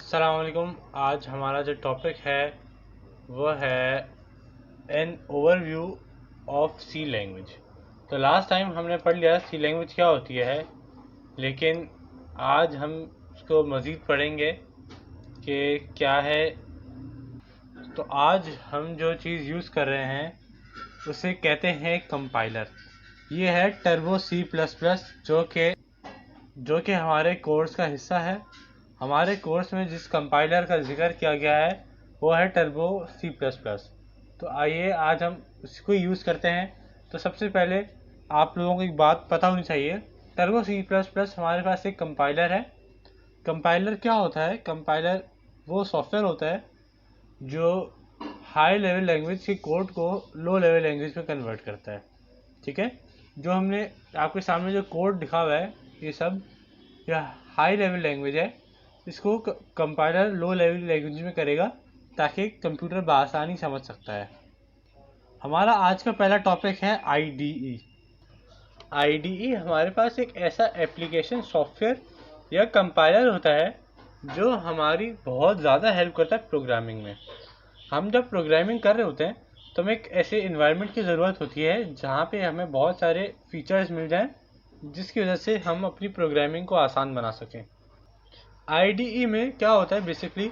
अस्सलाम वालेकुम। आज हमारा जो टॉपिक है वो है an overview of C language. तो लास्ट टाइम हमने पढ़ लिया सी लैंग्वेज क्या होती है, लेकिन आज हम उसको मज़ीद पढ़ेंगे कि क्या है। तो आज हम जो चीज़ यूज़ कर रहे हैं उसे कहते हैं कंपाइलर। ये है टर्बो सी प्लस प्लस जो कि हमारे कोर्स का हिस्सा है। हमारे कोर्स में जिस कंपाइलर का जिक्र किया गया है वो है टर्बो सी प्लस प्लस। तो आइए आज हम उसको यूज़ करते हैं। तो सबसे पहले आप लोगों को एक बात पता होनी चाहिए, टर्बो सी प्लस प्लस हमारे पास एक कंपाइलर है। कंपाइलर क्या होता है? कंपाइलर वो सॉफ्टवेयर होता है जो हाई लेवल लैंग्वेज के कोड को लो लेवल लैंग्वेज में कन्वर्ट करता है। ठीक है, जो हमने आपके सामने जो कोड लिखा हुआ है ये सब यह हाई लेवल लैंग्वेज है। इसको कंपाइलर लो लेवल लैंग्वेज में करेगा ताकि कंप्यूटर बआसानी समझ सकता है। हमारा आज का पहला टॉपिक है आईडीई। आईडीई हमारे पास एक ऐसा एप्लीकेशन सॉफ्टवेयर या कंपाइलर होता है जो हमारी बहुत ज़्यादा हेल्प करता है प्रोग्रामिंग में। हम जब प्रोग्रामिंग कर रहे होते हैं तो हमें एक ऐसे इन्वायरमेंट की ज़रूरत होती है जहाँ पे हमें बहुत सारे फीचर्स मिल जाएं जिसकी वजह से हम अपनी प्रोग्रामिंग को आसान बना सकें। आईडीई में क्या होता है बेसिकली,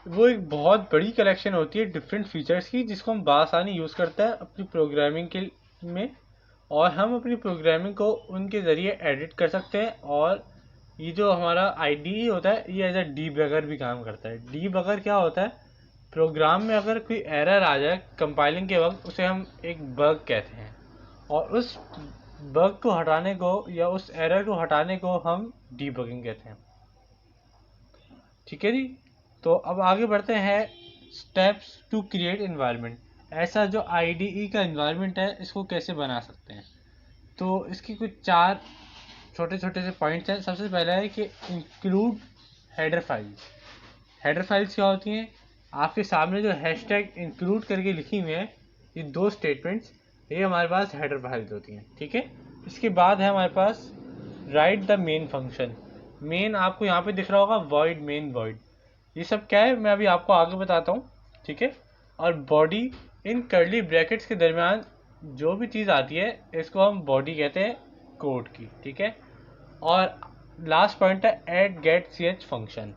वो एक बहुत बड़ी कलेक्शन होती है डिफरेंट फीचर्स की जिसको हम बआसानी यूज़ करते हैं अपनी प्रोग्रामिंग के में, और हम अपनी प्रोग्रामिंग को उनके ज़रिए एडिट कर सकते हैं। और ये जो हमारा आईडीई होता है ये एज ए डीबगर भी काम करता है। डीबगर क्या होता है? प्रोग्राम में अगर कोई एरर आ जाए कंपाइलिंग के वक्त उसे हम एक बग कहते हैं, और उस बग को हटाने को या उस एरर को हटाने को हम डीबगिंग कहते हैं। ठीक है जी। तो अब आगे बढ़ते हैं स्टेप्स टू क्रिएट एनवायरनमेंट। ऐसा जो आईडीई का एनवायरनमेंट है इसको कैसे बना सकते हैं, तो इसकी कुछ 4 छोटे छोटे से पॉइंट्स हैं। सबसे पहला है कि include header files. Header files क्या होती हैं? आपके सामने जो हैशटैग इंक्लूड करके लिखी हुई है ये 2 स्टेटमेंट्स, ये हमारे पास हेडर फाइल्स होती हैं। ठीक है, इसके बाद है हमारे पास write the main function. Main आपको यहाँ पे दिख रहा होगा, वॉइड मेन वॉइड। ये सब क्या है मैं अभी आपको आगे बताता हूँ। ठीक है, और बॉडी इन कर्ली ब्रैकेट्स के दरमियान जो भी चीज़ आती है इसको हम बॉडी कहते हैं कोड की। ठीक है, और लास्ट पॉइंट है add get C H function.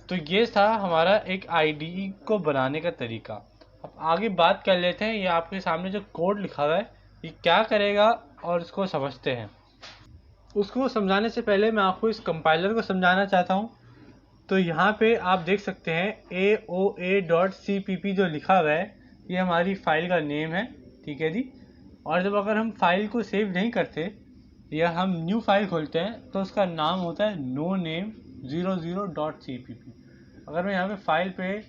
तो ये था हमारा एक आईडीई को बनाने का तरीका। अब आगे बात कर लेते हैं, ये आपके सामने जो कोड लिखा हुआ है ये क्या करेगा और इसको समझते हैं। उसको समझाने से पहले मैं आपको इस कंपाइलर को समझाना चाहता हूँ। तो यहाँ पे आप देख सकते हैं aoa.cpp जो लिखा हुआ है ये हमारी फाइल का नेम है। ठीक है जी, और जब अगर हम फाइल को सेव नहीं करते या हम न्यू फाइल खोलते हैं तो उसका नाम होता है noname00.cpp। अगर मैं यहाँ पे फाइल पे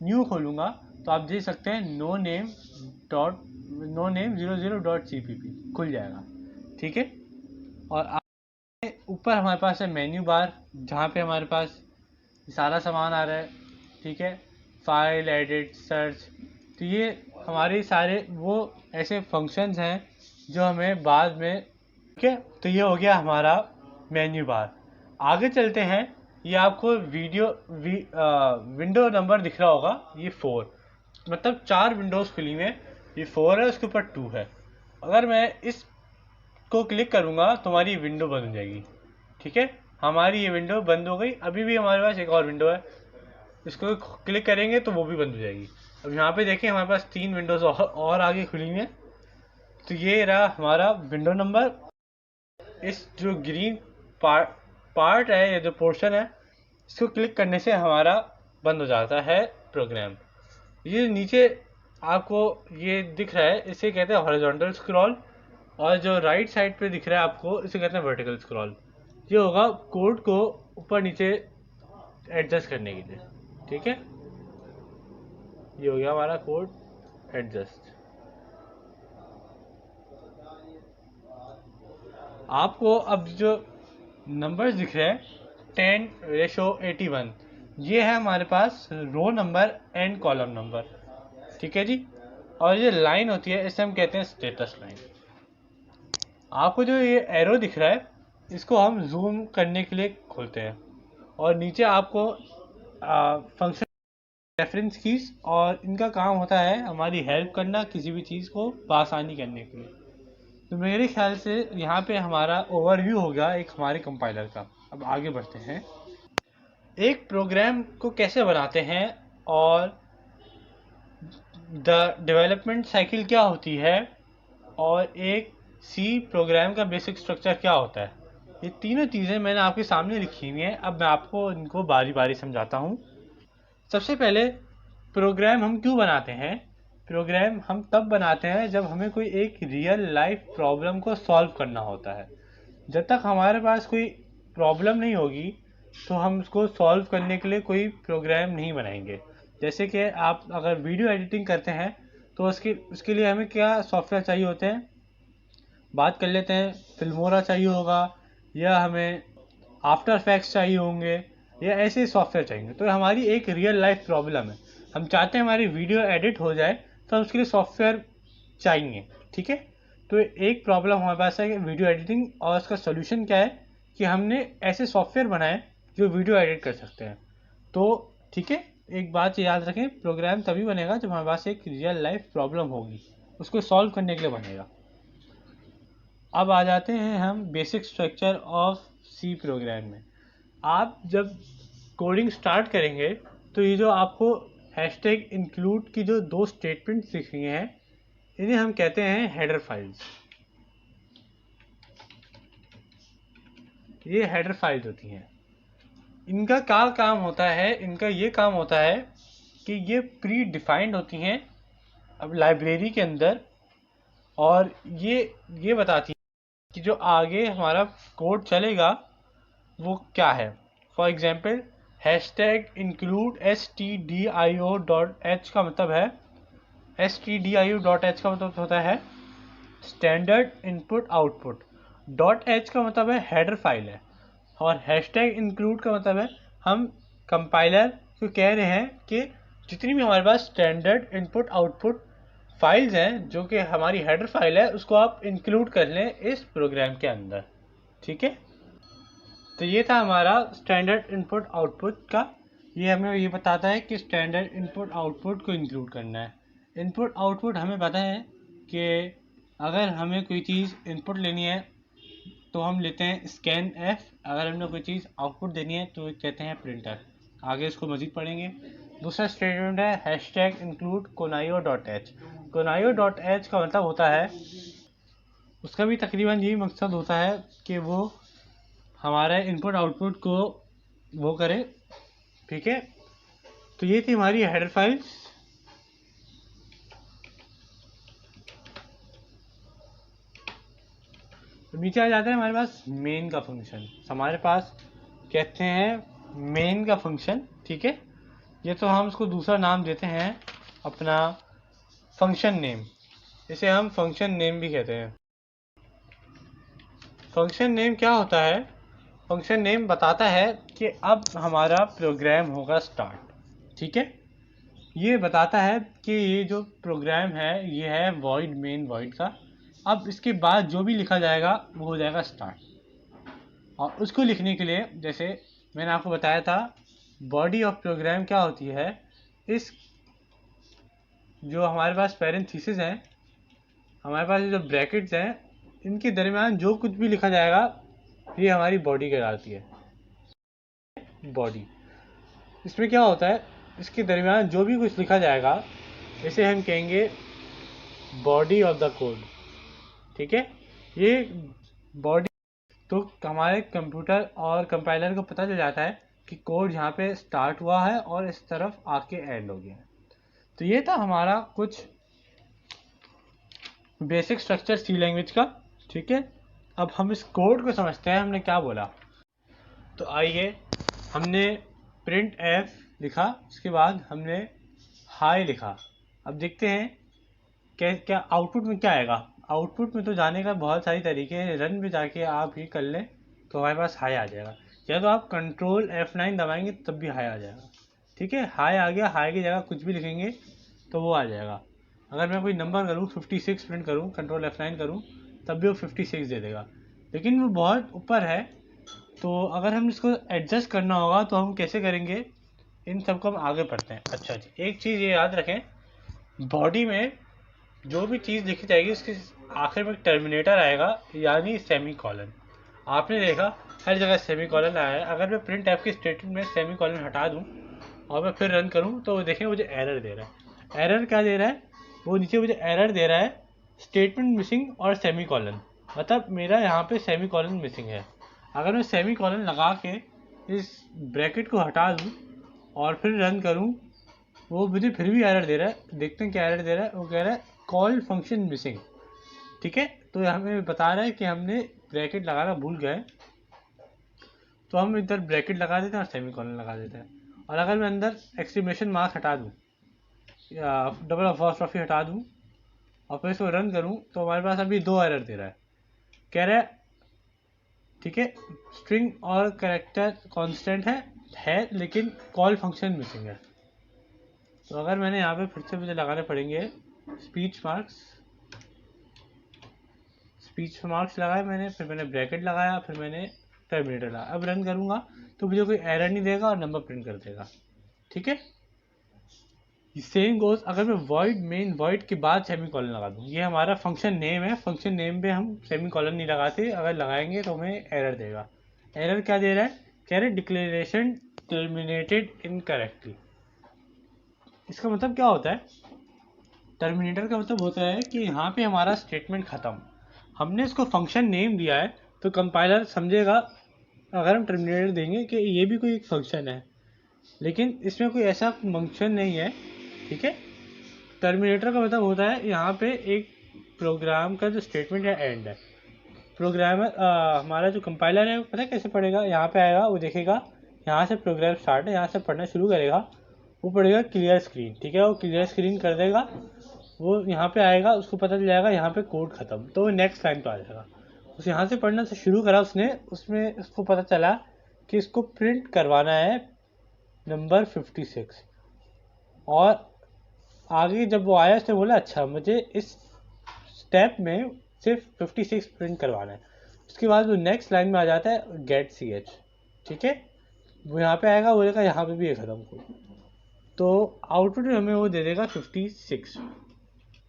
न्यू खोलूँगा तो आप देख सकते हैं noname00.cpp खुल जाएगा। ठीक है, और ऊपर हमारे पास है मेन्यू बार जहाँ पे हमारे पास सारा सामान आ रहा है। ठीक है, फाइल, एडिट, सर्च। तो ये हमारे सारे वो ऐसे फंक्शंस हैं जो हमें बाद में। ठीक है, तो ये हो गया हमारा मेन्यू बार। आगे चलते हैं, ये आपको विंडो नंबर दिख रहा होगा, ये 4, मतलब 4 विंडोज़ खुली हुई हैं। ये 4 है, उसके ऊपर 2 है। अगर मैं इस को क्लिक करूँगा तो हमारी विंडो बंद हो जाएगी। ठीक है, हमारी ये विंडो बंद हो गई। अभी भी हमारे पास एक और विंडो है, इसको क्लिक करेंगे तो वो भी बंद हो जाएगी। अब यहाँ पे देखें हमारे पास 3 विंडोज़ और आगे खुली हुई हैं। तो ये रहा हमारा विंडो नंबर। इस जो ग्रीन पार्ट है या जो पोर्शन है इसको क्लिक करने से हमारा बंद हो जाता है प्रोग्राम। ये नीचे आपको ये दिख रहा है इसे कहते हैं हॉरिजॉन्टल स्क्रॉल, और जो राइट साइड पे दिख रहा है आपको इसे कहते हैं वर्टिकल स्क्रॉल। ये होगा कोड को ऊपर नीचे एडजस्ट करने के लिए। ठीक है, ये हो गया हमारा कोड एडजस्ट। आपको अब जो नंबर्स दिख रहे हैं 10:81, ये है हमारे पास row number and column number. ठीक है जी, और ये लाइन होती है इसे हम कहते हैं स्टेटस लाइन। आपको जो ये एरो दिख रहा है इसको हम जूम करने के लिए खोलते हैं, और नीचे आपको फंक्शन रेफरेंस कीज, और इनका काम होता है हमारी हेल्प करना किसी भी चीज़ को आसानी करने के लिए। तो मेरे ख्याल से यहाँ पे हमारा ओवरव्यू हो गया एक हमारे कंपाइलर का। अब आगे बढ़ते हैं, एक प्रोग्राम को कैसे बनाते हैं और द डेवलपमेंट साइकिल क्या होती है, और एक सी प्रोग्राम का बेसिक स्ट्रक्चर क्या होता है। ये तीनों चीज़ें मैंने आपके सामने लिखी हुई हैं। अब मैं आपको इनको बारी बारी समझाता हूँ। सबसे पहले, प्रोग्राम हम क्यों बनाते हैं। प्रोग्राम हम तब बनाते हैं जब हमें कोई एक रियल लाइफ प्रॉब्लम को सॉल्व करना होता है। जब तक हमारे पास कोई प्रॉब्लम नहीं होगी तो हम उसको सॉल्व करने के लिए कोई प्रोग्राम नहीं बनाएंगे। जैसे कि आप अगर वीडियो एडिटिंग करते हैं तो उसके लिए हमें क्या सॉफ्टवेयर चाहिए होते हैं, बात कर लेते हैं। फिल्मोरा चाहिए होगा, या हमें आफ्टर इफेक्ट्स चाहिए होंगे, या ऐसे सॉफ्टवेयर चाहिए। तो हमारी एक रियल लाइफ प्रॉब्लम है, हम चाहते हैं हमारी वीडियो एडिट हो जाए, तो हम उसके लिए सॉफ्टवेयर चाहिए। ठीक है, तो एक प्रॉब्लम हमारे पास है वीडियो एडिटिंग, और उसका सोल्यूशन क्या है कि हमने ऐसे सॉफ्टवेयर बनाए जो वीडियो एडिट कर सकते हैं। तो ठीक है, एक बात याद रखें, प्रोग्राम तभी बनेगा जब हमारे पास एक रियल लाइफ प्रॉब्लम होगी, उसको सॉल्व करने के लिए बनेगा। अब आ जाते हैं हम basic structure of C program में। आप जब कोडिंग स्टार्ट करेंगे तो ये जो आपको हैशटैग इंक्लूड की जो दो स्टेटमेंट्स दिख रही हैं, इन्हें हम कहते हैं हेडर फाइल्स। ये हेडर फाइल्स होती हैं। इनका क्या काम होता है, इनका ये काम होता है कि ये प्री डिफाइंड होती हैं अब लाइब्रेरी के अंदर, और ये बताती हैं कि जो आगे हमारा कोड चलेगा वो क्या है। For example, hashtag include stdio.h का मतलब है, stdio.h का मतलब होता है स्टैंडर्ड इनपुट आउटपुट। .h का मतलब है हेडर फाइल है, और हैशटैग इंक्लूड का मतलब है हम कंपाइलर को कह रहे हैं कि जितनी भी हमारे पास स्टैंडर्ड इनपुट आउटपुट फाइल्स हैं जो कि हमारी हेडर फाइल है, उसको आप इंक्लूड कर लें इस प्रोग्राम के अंदर। ठीक है, तो ये था हमारा स्टैंडर्ड इनपुट आउटपुट का। ये हमें ये बताता है कि स्टैंडर्ड इनपुट आउटपुट को इंक्लूड करना है। इनपुट आउटपुट हमें पता है कि अगर हमें कोई चीज़ इनपुट लेनी है तो हम लेते हैं स्कैन एफ, अगर हमने कोई चीज़ आउटपुट देनी है तो कहते हैं प्रिंटर। आगे इसको मज़ीद पढ़ेंगे। दूसरा स्टेटमेंट है हैशटैग इंक्लूड कोनायो.h। कोनायो.h का मतलब होता है, उसका भी तकरीबन यही मकसद होता है कि वो हमारे इनपुट आउटपुट को वो करे। ठीक है, तो ये थी हमारी हेडर फाइल्स। तो नीचे आ जाते हैं हमारे पास मेन का फंक्शन। हमारे पास कहते हैं मेन का फंक्शन। ठीक है, ये तो हम उसको दूसरा नाम देते हैं अपना फंक्शन नेम, इसे हम फंक्शन नेम भी कहते हैं। फंक्शन नेम क्या होता है, फंक्शन नेम बताता है कि अब हमारा प्रोग्राम होगा स्टार्ट। ठीक है, ये बताता है कि ये जो प्रोग्राम है ये है वॉइड मेन वॉइड का। अब इसके बाद जो भी लिखा जाएगा वो हो जाएगा स्टार्ट। और उसको लिखने के लिए, जैसे मैंने आपको बताया था, बॉडी ऑफ प्रोग्राम क्या होती है, इस जो हमारे पास पैरेंथेसिस हैं, हमारे पास जो ब्रैकेट्स हैं, इनके दरमियान जो कुछ भी लिखा जाएगा ये हमारी बॉडी कहलाती है। बॉडी, इसमें क्या होता है, इसके दरमियान जो भी कुछ लिखा जाएगा इसे हम कहेंगे बॉडी ऑफ द कोड। ठीक है, ये बॉडी, तो हमारे कंप्यूटर और कंपाइलर को पता चल जाता है कि कोड यहाँ पे स्टार्ट हुआ है और इस तरफ आके एंड हो गया। तो ये था हमारा कुछ बेसिक स्ट्रक्चर सी लैंग्वेज का। ठीक है, अब हम इस कोड को समझते हैं, हमने क्या बोला। तो आइए, हमने प्रिंट एफ लिखा, उसके बाद हमने हाई लिखा। अब देखते हैं क्या आउटपुट में क्या आएगा। आउटपुट में तो जाने का बहुत सारी तरीके हैं, रन पे जाके आप ही कर लें तो हमारे पास हाई आ जाएगा, या तो आप कंट्रोल F9 दबाएंगे तब भी हाई आ जाएगा। ठीक है, हाई आ गया, हाई की जगह कुछ भी लिखेंगे तो वो आ जाएगा। अगर मैं कोई नंबर करूँ 56 प्रिंट करूँ, कंट्रोल F9 करूँ, तब भी वो 56 दे देगा, लेकिन वो बहुत ऊपर है। तो अगर हम इसको एडजस्ट करना होगा तो हम कैसे करेंगे, इन सबको हम आगे पढ़ते हैं। अच्छा जी, एक चीज़ ये याद रखें, बॉडी में जो भी चीज़ लिखी जाएगी उसके आखिर में टर्मिनेटर आएगा, यानी सेमी कॉलन। आपने देखा हर जगह सेमी कॉलन आया है। अगर मैं प्रिंट एफ की स्टेटमेंट में सेमी कॉलन हटा दूँ और मैं फिर रन करूँ तो देखें मुझे एरर दे रहा है। एरर क्या दे रहा है? वो नीचे मुझे एरर दे रहा है स्टेटमेंट मिसिंग और सेमी कॉलन, मतलब मेरा यहाँ पे सेमी कॉलन मिसिंग है। अगर मैं सेमी कॉलन लगा के इस ब्रैकेट को हटा दूँ और फिर रन करूँ, वो मुझे फिर भी एरर दे रहा है। देखते हैं क्या एरर दे रहा है। वो कह रहा है कॉल फंक्शन मिसिंग। ठीक है, तो हमें बता रहा है कि हमने ब्रैकेट लगाना भूल गए, तो हम इधर ब्रैकेट लगा देते हैं और सेमी कॉलन लगा देते हैं। और अगर मैं अंदर एक्सक्लेमेशन मार्क हटा दूँ या डबल अपॉस्ट्रोफी हटा दूँ और फिर इसको रन करूँ, तो हमारे पास अभी 2 एरर दे रहा है। कह रहा है ठीक है, स्ट्रिंग और कैरेक्टर कांस्टेंट है लेकिन कॉल फंक्शन मिसिंग है। तो अगर मैंने यहाँ पे फिर से मुझे लगाने पड़ेंगे स्पीच मार्क्स लगाए मैंने, फिर मैंने ब्रैकेट लगाया, फिर मैंने टर्मिनेटर लगाया। अब रन करूँगा तो मुझे कोई एरर नहीं देगा और नंबर प्रिंट कर देगा। ठीक है, सेम गोज अगर मैं मेन वॉइड के बाद सेमी कॉलन लगा दूँ। ये हमारा फंक्शन नेम है, फंक्शन नेम पे हम सेमी कॉलन नहीं लगाते, अगर लगाएंगे तो हमें एरर देगा। एरर क्या दे रहा है? कह रहे डिक्लेरेशन टर्मिनेटेड इनकरेक्टली। इसका मतलब क्या होता है? टर्मिनेटर का मतलब होता है कि यहाँ पे हमारा स्टेटमेंट ख़त्म। हमने इसको फंक्शन नेम दिया है तो कंपाइलर समझेगा अगर हम टर्मिनेटर देंगे कि ये भी कोई एक फंक्शन है, लेकिन इसमें कोई ऐसा फंक्शन नहीं है। ठीक है, टर्मिनेटर का मतलब होता है यहाँ पे एक प्रोग्राम का जो स्टेटमेंट है एंड है। प्रोग्रामर हमारा जो कंपाइलर है पता है कैसे पढ़ेगा? यहाँ पे आएगा, वो देखेगा यहाँ से प्रोग्राम स्टार्ट है, यहाँ से पढ़ना शुरू करेगा, वो पढ़ेगा क्लियर स्क्रीन। ठीक है, वो क्लियर स्क्रीन कर देगा, वो यहाँ पे आएगा, उसको पता चल जाएगा यहाँ पे कोड ख़त्म, तो वो नेक्स्ट लाइन पे आ जाएगा। उस यहाँ से पढ़ना से शुरू करा उसने, उसमें उसको पता चला कि इसको प्रिंट करवाना है नंबर 56, और आगे जब वो आया उसने बोला अच्छा मुझे इस स्टेप में सिर्फ 56 प्रिंट करवाना है। उसके बाद वो नेक्स्ट लाइन में आ जाता है गेट ch। ठीक है, वो यहाँ पे आएगा, बोलेगा यहाँ पे भी है ख़त्म कोड, तो आउटपुट में हमें वो दे देगा 56।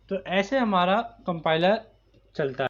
तो ऐसे हमारा कंपाइलर चलता है।